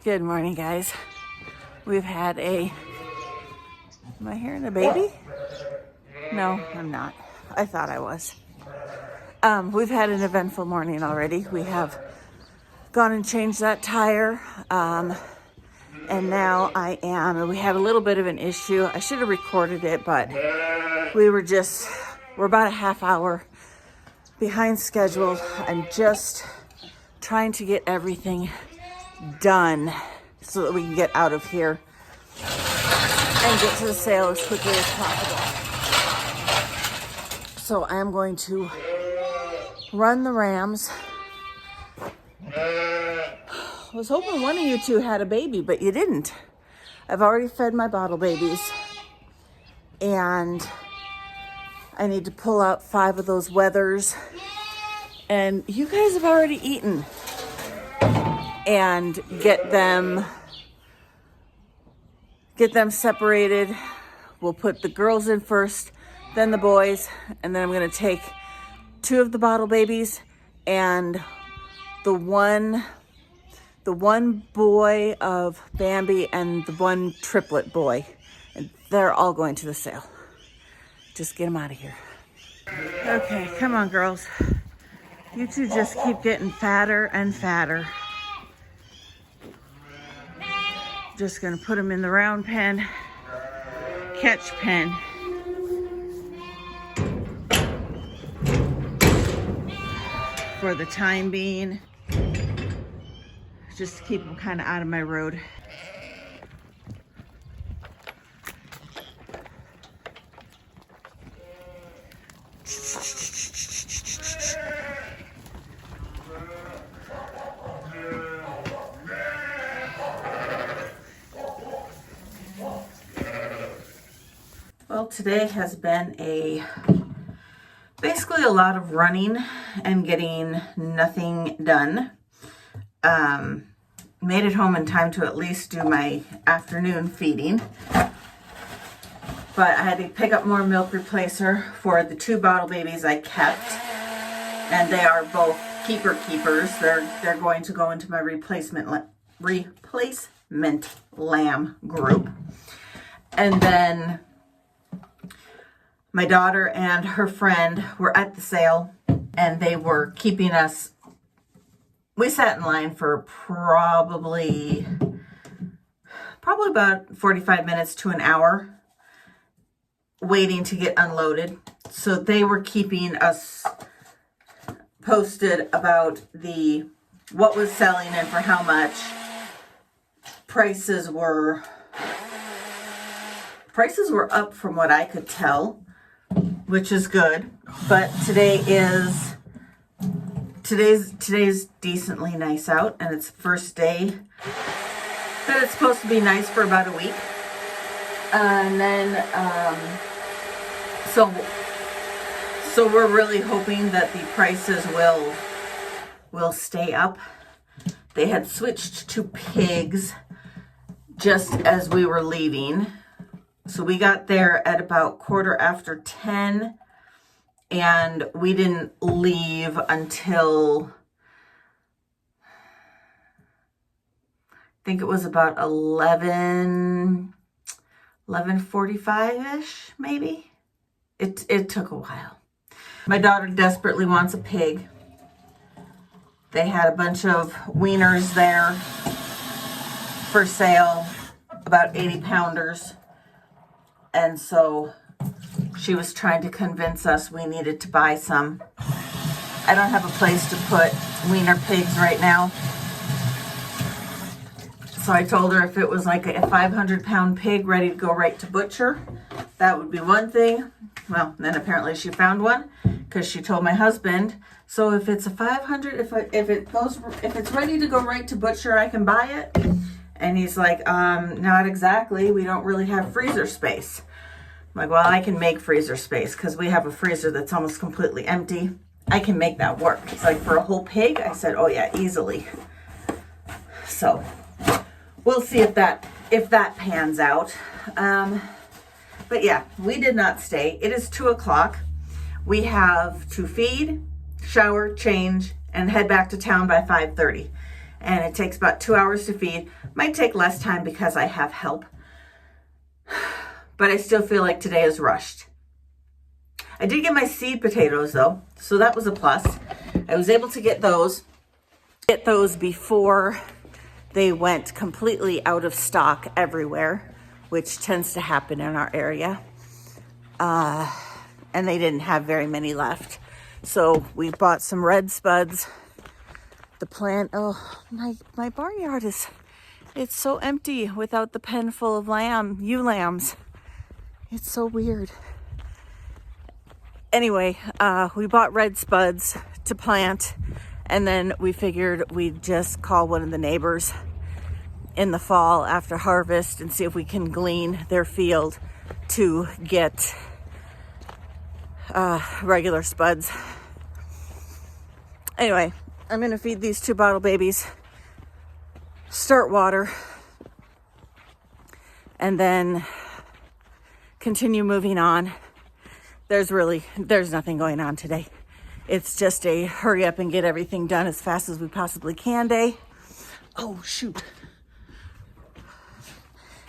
Good morning, guys. We've had am I hearing a baby? No, I'm not. I thought I was. We've had an eventful morning already. We have gone and changed that tire. And now we had a little bit of an issue. I should have recorded it, but we're about a half hour behind schedule. I'm just trying to get everything done so that we can get out of here and get to the sale as quickly as possible. So I'm going to run the Rams. I was hoping one of you two had a baby, but you didn't. I've already fed my bottle babies, and I need to pull out 5 of those Weathers, and you guys have already eaten, and get them separated. We'll put the girls in first, then the boys, and then I'm going to take 2 of the bottle babies and the one boy of Bambi and the one triplet boy, and they're all going to the sale. Just get them out of here. Okay, come on, girls. You two just keep getting fatter and fatter. Just gonna put them in the round pen, catch pen. For the time being, just to keep them kind of out of my road. Well, today has been basically a lot of running and getting nothing done. Made it home in time to at least do my afternoon feeding. But I had to pick up more milk replacer for the 2 bottle babies I kept. And they are both keepers. They're going to go into my replacement lamb group. And then my daughter and her friend were at the sale, and they were keeping us. We sat in line for probably about 45 minutes to an hour waiting to get unloaded. So they were keeping us posted about what was selling and for how much. Prices were up from what I could tell, which is good. But today's decently nice out, and it's the first day that it's supposed to be nice for about a week. And then so we're really hoping that the prices will stay up. They had switched to pigs just as we were leaving. So we got there at about 10:15, and we didn't leave until I think it was about 11:45-ish, maybe. It took a while. My daughter desperately wants a pig. They had a bunch of wieners there for sale, about 80-pounders. And so she was trying to convince us we needed to buy some. I don't have a place to put wiener pigs right now. So I told her if it was like a 500-pound pig ready to go right to butcher, that would be one thing. Well, then apparently she found one, because she told my husband, so if it's a 500, if it's ready to go right to butcher, I can buy it. And he's like, not exactly. We don't really have freezer space. I'm like, well, I can make freezer space because we have a freezer that's almost completely empty. I can make that work. It's like, for a whole pig? I said, oh yeah, easily. So we'll see if that pans out. But yeah, we did not stay. It is 2:00. We have to feed, shower, change, and head back to town by 5:30. and it takes about 2 hours to feed. Might take less time because I have help, but I still feel like today is rushed. I did get my seed potatoes though, so that was a plus. I was able to get those before they went completely out of stock everywhere, which tends to happen in our area. And they didn't have very many left. So we bought some red spuds. The plant, oh, my barnyard it's so empty without the pen full of ewe lambs. It's so weird. Anyway, we bought red spuds to plant, and then we figured we'd just call one of the neighbors in the fall after harvest and see if we can glean their field to get regular spuds. Anyway, I'm gonna feed these 2 bottle babies, start water, and then continue moving on. There's nothing going on today. It's just a hurry up and get everything done as fast as we possibly can day. Oh, shoot.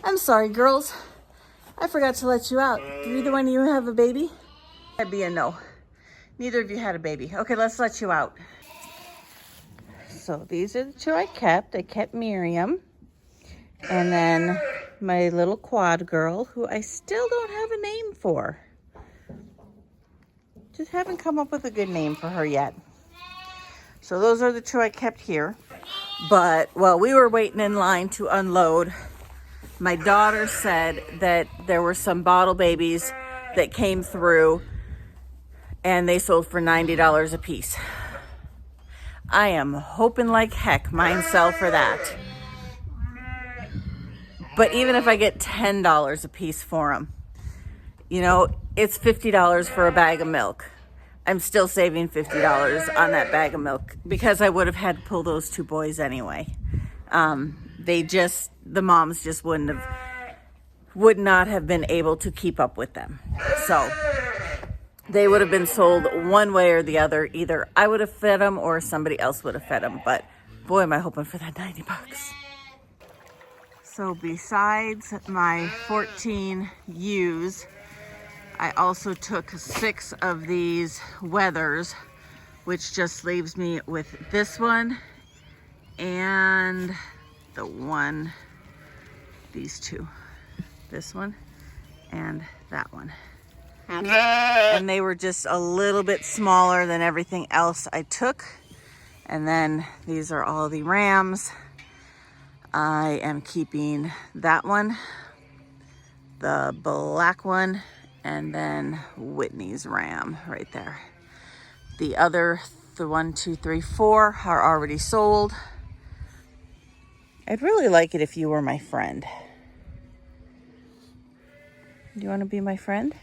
I'm sorry, girls. I forgot to let you out. Did either one of you have a baby? That'd be a no. Neither of you had a baby. Okay, let's let you out. So these are the 2 I kept. I kept Miriam. And then my little quad girl, who I still don't have a name for. Just haven't come up with a good name for her yet. So those are the 2 I kept here. But while we were waiting in line to unload, my daughter said that there were some bottle babies that came through and they sold for $90 a piece. I am hoping like heck mine sell for that. But even if I get $10 a piece for them, you know, it's $50 for a bag of milk. I'm still saving $50 on that bag of milk because I would have had to pull those 2 boys anyway. The moms just would not have been able to keep up with them. So they would have been sold one way or the other. Either I would have fed them or somebody else would have fed them. But boy, am I hoping for that $90. So besides my 14 ewes, I also took 6 of these wethers, which just leaves me with this one and these 2. This one and that one. And they were just a little bit smaller than everything else I took. And then these are all the rams. I am keeping that one, the black one, and then Whitney's ram right there. The other, the 1, 2, 3, 4 are already sold. I'd really like it if you were my friend. Do you want to be my friend?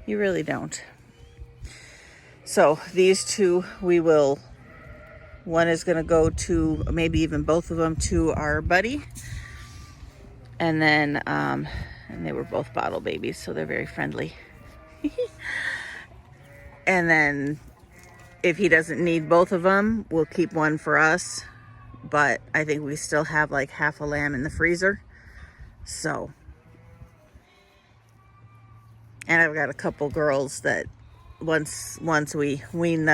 You really don't. So these 2, one is going to go to, maybe even both of them, to our buddy. And then, and they were both bottle babies, so they're very friendly. And then if he doesn't need both of them, we'll keep one for us. But I think we still have like half a lamb in the freezer. So, and I've got a couple girls that once we wean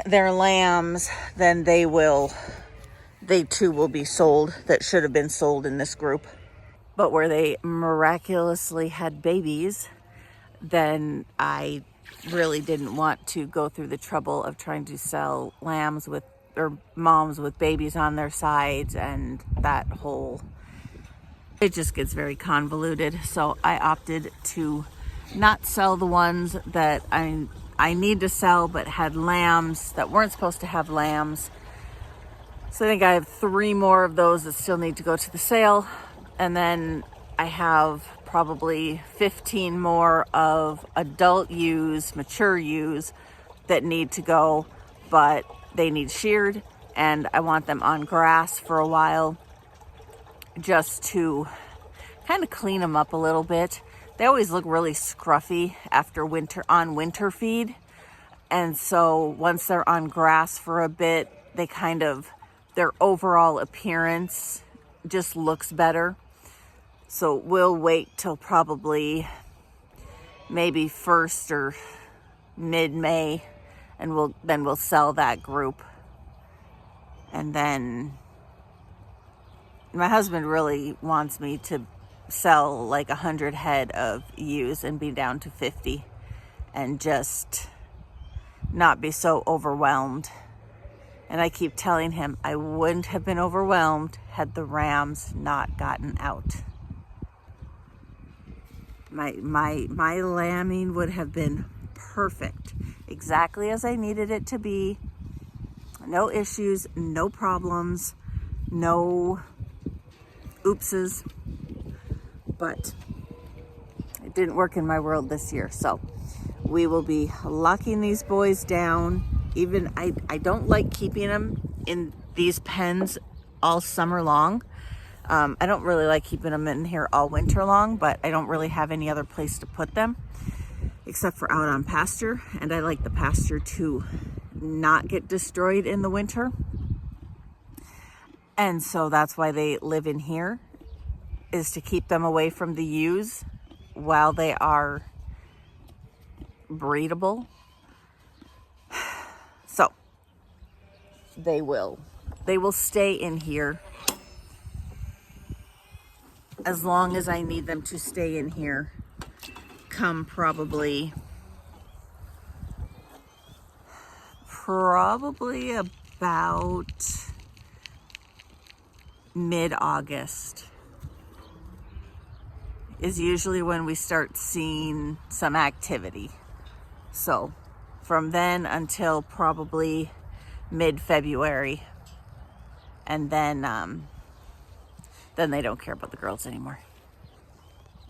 their lambs, then they too will be sold, that should have been sold in this group. But where they miraculously had babies, then I really didn't want to go through the trouble of trying to sell lambs or moms with babies on their sides, and that whole, it just gets very convoluted. So I opted to not sell the ones that I need to sell but had lambs that weren't supposed to have lambs. So I think I have 3 more of those that still need to go to the sale. And then I have probably 15 more of adult ewes, mature ewes, that need to go, but they need sheared, and I want them on grass for a while just to kind of clean them up a little bit. They always look really scruffy after winter feed. And so once they're on grass for a bit, they their overall appearance just looks better. So we'll wait till probably maybe 1st or mid-May, and we'll sell that group. And then my husband really wants me to sell like 100 head of ewes and be down to 50 and just not be so overwhelmed. And I keep telling him I wouldn't have been overwhelmed had the rams not gotten out. My lambing would have been perfect, exactly as I needed it to be. No issues, no problems, no oopses. But it didn't work in my world this year. So we will be locking these boys down. Even I don't like keeping them in these pens all summer long. I don't really like keeping them in here all winter long, but I don't really have any other place to put them except for out on pasture. And I like the pasture to not get destroyed in the winter. And so that's why they live in here, is to keep them away from the ewes while they are breedable. So they will stay in here as long as I need them to stay in here, come probably about mid-August is usually when we start seeing some activity. So from then until probably mid-February, and then they don't care about the girls anymore.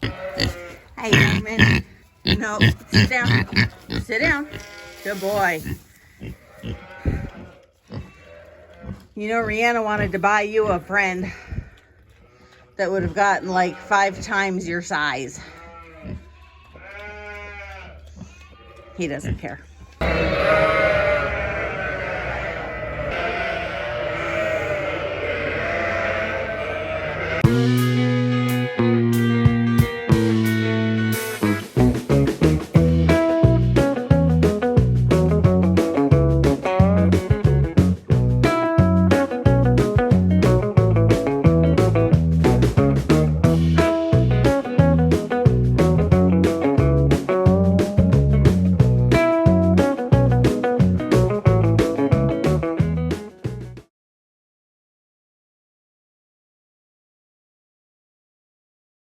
Hey, young man. No, sit down. Sit down. Good boy. You know, Rihanna wanted to buy you a friend that would have gotten like 5 times your size. He doesn't care.